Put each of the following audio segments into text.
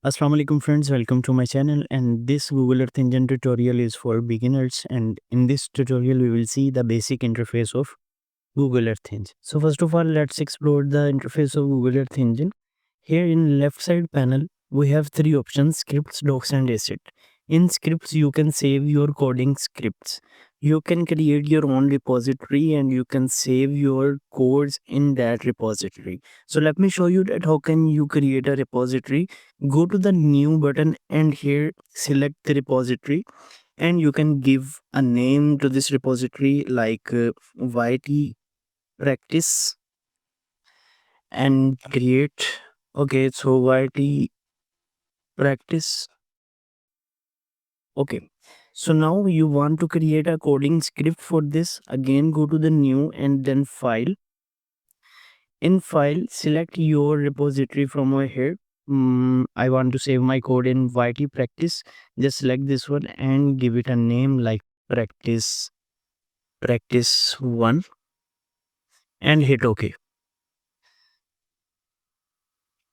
Assalamu alaikum friends, welcome to my channel, and this Google Earth Engine tutorial is for beginners, and in this tutorial we will see the basic interface of Google Earth Engine. So first of all, let's explore the interface of Google Earth Engine. Here in left side panel we have three options: scripts, docs and asset. In scripts you can save your coding scripts. You can create your own repository and you can save your codes in that repository. So let me show you that how can you create a repository. Go to the new button and here select the repository, and you can give a name to this repository like YT practice and create. Okay, so YT practice. Okay, so now you want to create a coding script for this. Again, go to the new and then file. In file, select your repository from over here. I want to save my code in YT practice. Just select this one and give it a name like practice 1 and hit OK.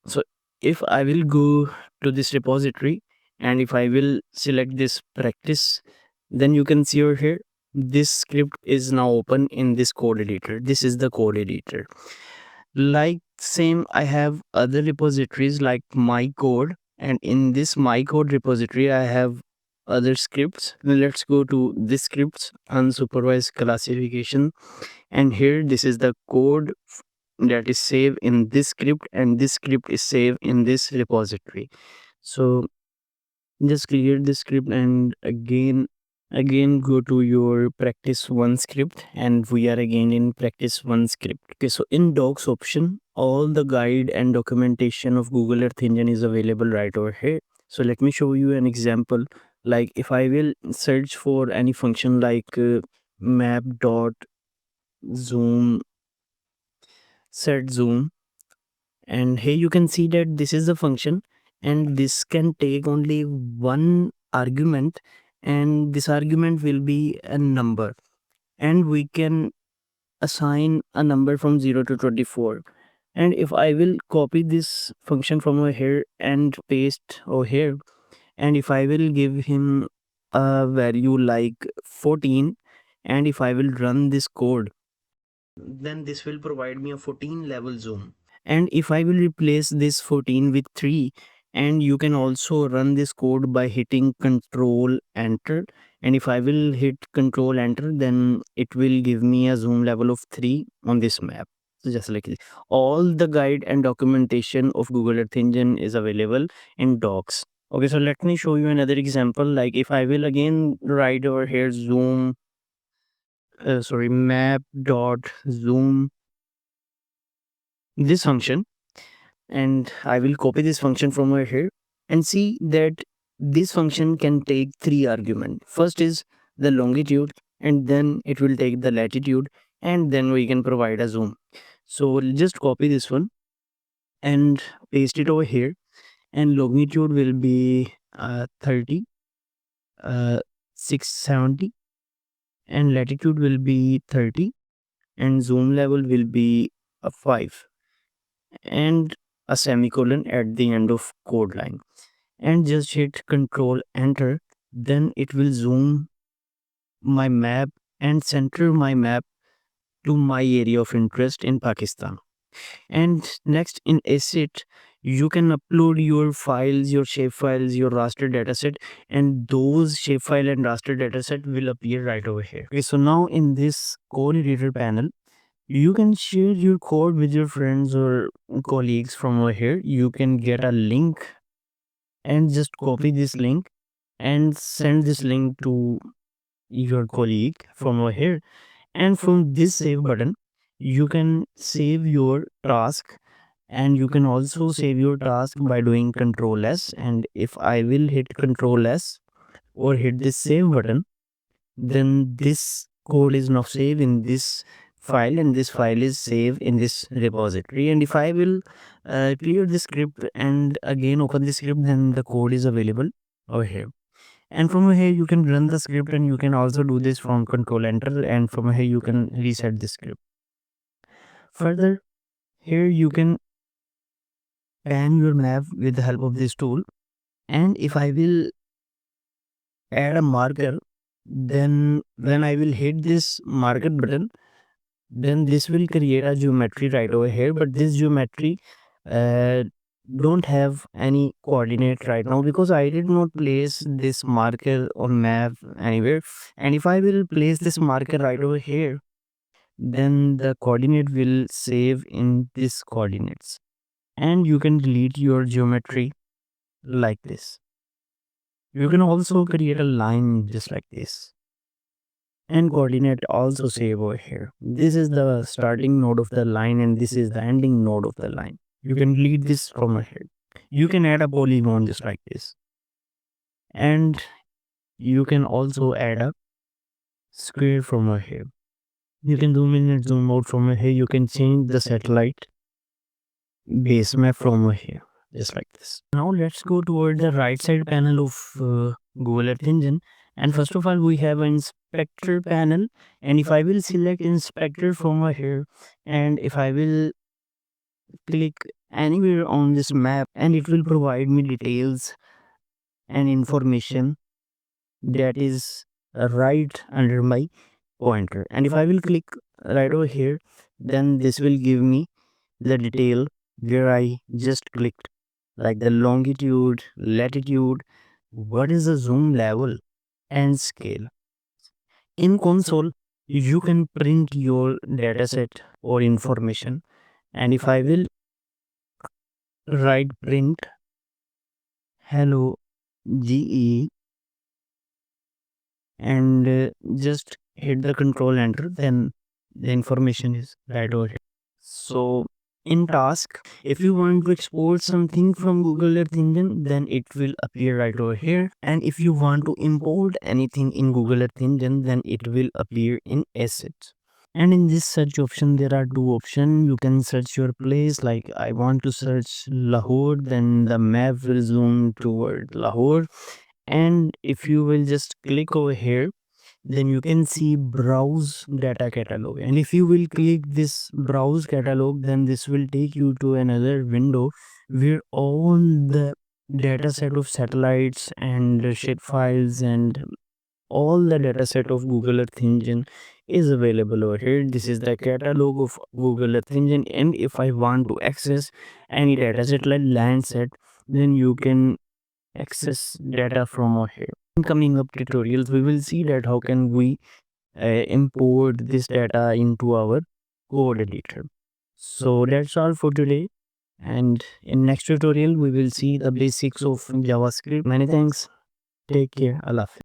So if I will go to this repository and if I will select this practice, then you can see over here this script is now open in this code editor. This is the code editor. Like same, I have other repositories like my code, and in this my code repository I have other scripts. Let's go to this scripts, unsupervised classification, and here this is the code that is saved in this script, and this script is saved in this repository. So just create this script and again go to your practice 1 script, and we are again in practice 1 script. Okay, so in docs option all the guide and documentation of Google Earth Engine is available right over here. So let me show you an example. Like if I will search for any function like map dot zoom set zoom, and here you can see that this is the function, and this can take only one argument, and this argument will be a number, and we can assign a number from 0 to 24. And if I will copy this function from over here and paste over here, and if I will give him a value like 14, and if I will run this code, then this will provide me a 14 level zoom. And if I will replace this 14 with 3, and you can also run this code by hitting control enter, and if I will hit control enter, then it will give me a zoom level of 3 on this map. So just like this, all the guide and documentation of Google Earth Engine is available in docs. Okay, so let me show you another example. Like if I will again write over here zoom map dot zoom this function, and I will copy this function from over here, and see that this function can take three arguments. First is the longitude, and then it will take the latitude, and then we can provide a zoom. So we'll just copy this one and paste it over here, and longitude will be 30, 670, and latitude will be 30, and zoom level will be a 5, and a semicolon at the end of code line, and just hit control enter. Then it will zoom my map and center my map to my area of interest in Pakistan. And next in asset, you can upload your files, your shapefiles, your raster dataset, and those shapefile and raster dataset will appear right over here. Okay, so now in this code editor panel, you can share your code with your friends or colleagues from over here. You can get a link and just copy this link and send this link to your colleague from over here. And from this save button, you can save your task, and you can also save your task by doing control S. And if I will hit control S or hit this save button, then this code is now saved in this file, and this file is saved in this repository. And if I will clear the script and again open the script, then the code is available over here. And from here you can run the script, and you can also do this from control enter, and from here you can reset the script. Further, here you can pan your map with the help of this tool. And if I will add a marker, then when I will hit this marker button, then this will create a geometry right over here. But this geometry uh, don't have any coordinate right now because I did not place this marker on map anywhere. And if I will place this marker right over here, then the coordinate will save in this coordinates, and you can delete your geometry like this. You can also create a line just like this, and coordinate also save over here. This is the starting node of the line and this is the ending node of the line. You can delete this from here. You can add a polygon just like this, and you can also add a square from over here. You can zoom in and zoom out from over here. You can change the satellite base map from over here just like this. Now let's go toward the right side panel of Google Earth Engine. And first of all, we have an inspector panel. And if I will select inspector from over here, and if I will click anywhere on this map, and it will provide me details and information that is right under my pointer. And if I will click right over here, then this will give me the detail where I just clicked, like the longitude, latitude, what is the zoom level and scale. In console, you can print your dataset or information. And if I will write print hello GE and just hit the control enter, then the information is right over here. So in task, if you want to export something from Google Earth Engine, then it will appear right over here. And if you want to import anything in Google Earth Engine, then it will appear in assets. And in this search option, there are two options. You can search your place, like I want to search Lahore, then the map will zoom toward Lahore. And if you will just click over here, then you can see browse data catalog. And if you will click this browse catalog, then this will take you to another window where all the data set of satellites and ship files and all the data set of Google Earth Engine is available over here. This is the catalog of Google Earth Engine, and if I want to access any data set like Landsat, then you can access data from over here. In coming up tutorials, we will see that how can we import this data into our code editor. So that's all for today, and in next tutorial we will see the basics of JavaScript. Many thanks. Take care. Allah Hafiz.